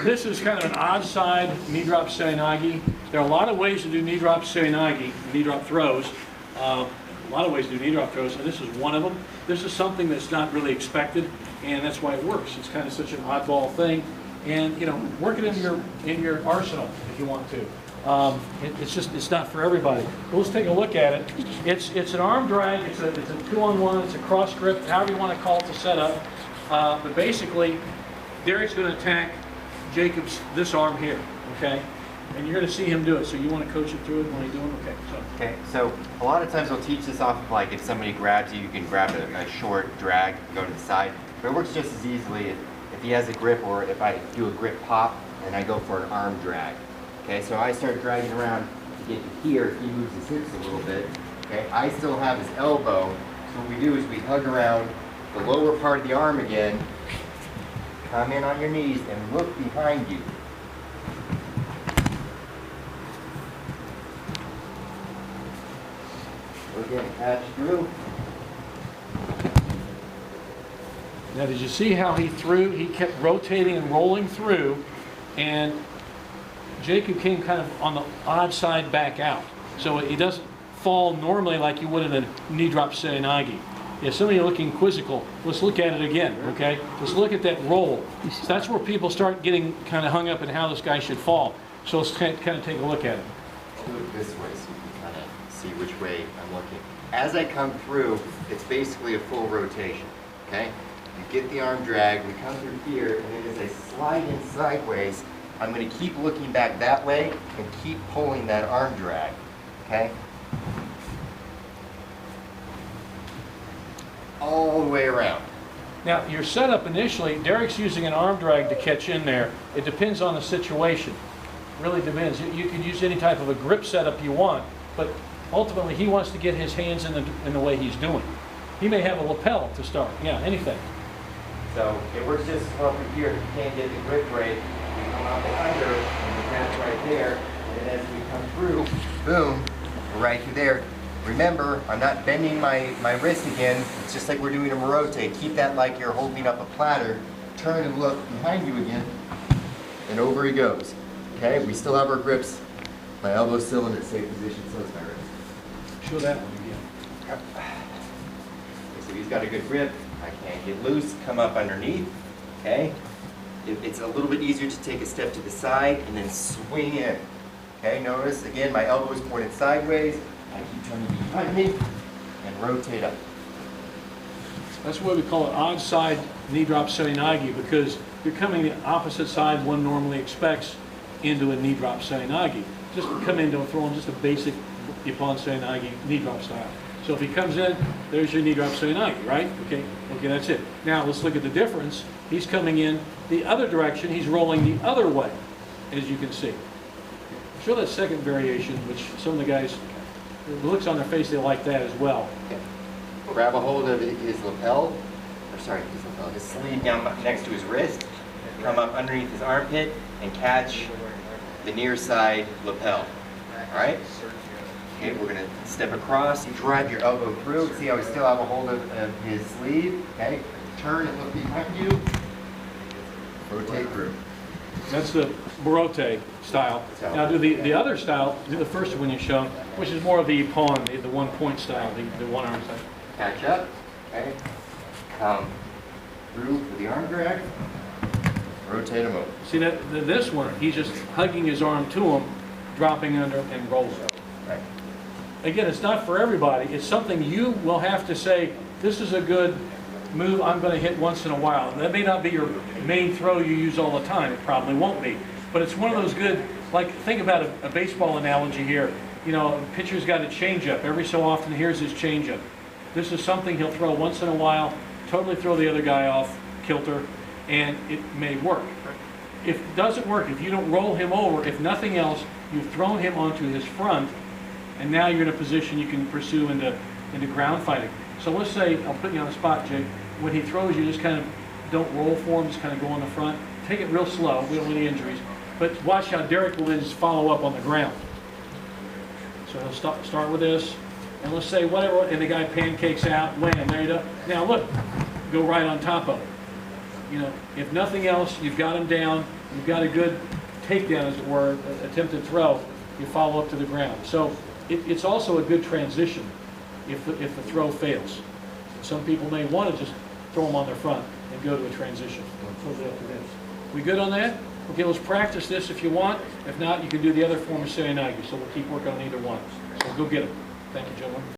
This is kind of an odd side knee drop seoi nage. There are a lot of ways to do knee drop seoi nage, knee drop throws. A lot of ways to do knee drop throws, and this is one of them. This is something that's not really expected, and that's why it works. It's kind of such an oddball thing, and you know, work it in your arsenal if you want to. It's not for everybody. But let's take a look at it. It's an arm drag. It's a 2-on-1. It's a cross grip, however you want to call it, the setup. But basically, Derrick's going to attack Jacob's this arm here. Okay. And you're going to see him do it, so you want to coach him through it when he's doing it? Okay, so a lot of times we'll teach this off of, like, if somebody grabs you, you can grab a short drag, go to the side. But it works just as easily if he has a grip, or if I do a grip pop and I go for an arm drag. Okay, so I start dragging around to get to here. He moves his hips a little bit. Okay, I still have his elbow. So what we do is we hug around the lower part of the arm again, come in on your knees, and look behind you. Again, catch through. Now, did you see how he threw? He kept rotating and rolling through, and Jacob came kind of on the odd side back out. So he doesn't fall normally like you would in a knee drop seoi nage. If some of you are looking quizzical, let's look at it again, okay? Let's look at that roll. So that's where people start getting kind of hung up in how this guy should fall. So let's kind of take a look at it. I'll look this way so you can kind of see which way I'm looking. As I come through, it's basically a full rotation, okay? You get the arm drag, we come through here, and then as I slide in sideways, I'm going to keep looking back that way and keep pulling that arm drag, okay? All the way around. Now, your setup initially, Derrick's using an arm drag to catch in there. It depends on the situation. Really depends. You can use any type of a grip setup you want, but ultimately he wants to get his hands in the way he's doing. He may have a lapel to start. Yeah, anything. So it works just as well from here. If you can't get the grip right, we come out behind her, and we catch right there, and then as we come through, boom, we're right through there. Remember, I'm not bending my wrist again. It's just like we're doing a rotate. Keep that like you're holding up a platter. Turn and look behind you again, and over he goes. Okay, we still have our grips. My elbow's still in its safe position, so is my wrist. Show that one again. So he's got a good grip. I can't get loose, come up underneath. Okay, it's a little bit easier to take a step to the side and then swing in. Okay, notice again my elbow is pointed sideways. I keep turning behind me and rotate up. That's why we call it odd side knee drop seoi nage, because you're coming the opposite side one normally expects into a knee drop seoi nage. Just come into a throwing just a basic Ippon seoi nage knee drop style. So if he comes in, there's your knee drop seoi nage, right? Okay, that's it. Now let's look at the difference. He's coming in the other direction. He's rolling the other way, as you can see. Show that second variation, which some of the guys, the looks on their face, they like that as well. Okay. Grab a hold of his lapel, or sorry, his sleeve down next to his wrist, come up underneath his armpit, and catch the near side lapel. All right? Okay, we're going to step across. You drive your elbow through. See how we still have a hold of his sleeve? Okay. Turn and look behind you. Rotate through. That's the Barote style. Now do the other style, do the first one you showed, which is more of the Ippon, the one-point style, the one-arm style. Catch up, okay. Come through for the arm drag. Rotate him over. See that this one, he's just hugging his arm to him, dropping under and rolling. Right. Again, it's not for everybody. It's something you will have to say, this is a good move I'm going to hit once in a while. That may not be your main throw you use all the time. It probably won't be. But it's one of those good, like think about a baseball analogy here. You know, a pitcher's got a changeup. Every so often, here's his changeup. This is something he'll throw once in a while, totally throw the other guy off kilter, and it may work. If it doesn't work, if you don't roll him over, if nothing else, you've thrown him onto his front, and now you're in a position you can pursue into ground fighting. So let's say, I'll put you on the spot, Jake, when he throws you, just kind of don't roll for him, just kind of go on the front. Take it real slow, we don't want any injuries. But watch how Derrick will then just follow up on the ground. So he'll start with this, and let's say whatever, and the guy pancakes out, wham, there you go. Now look, go right on top of it. You know, if nothing else, you've got him down, you've got a good takedown, as it were, attempted throw, you follow up to the ground. So it's also a good transition if the throw fails. Some people may want to just throw them on their front and go to a transition. Totally up to them. We good on that? Okay, let's practice this if you want. If not, you can do the other form of Seoi Nage. So we'll keep working on either one. So go get them. Thank you, gentlemen.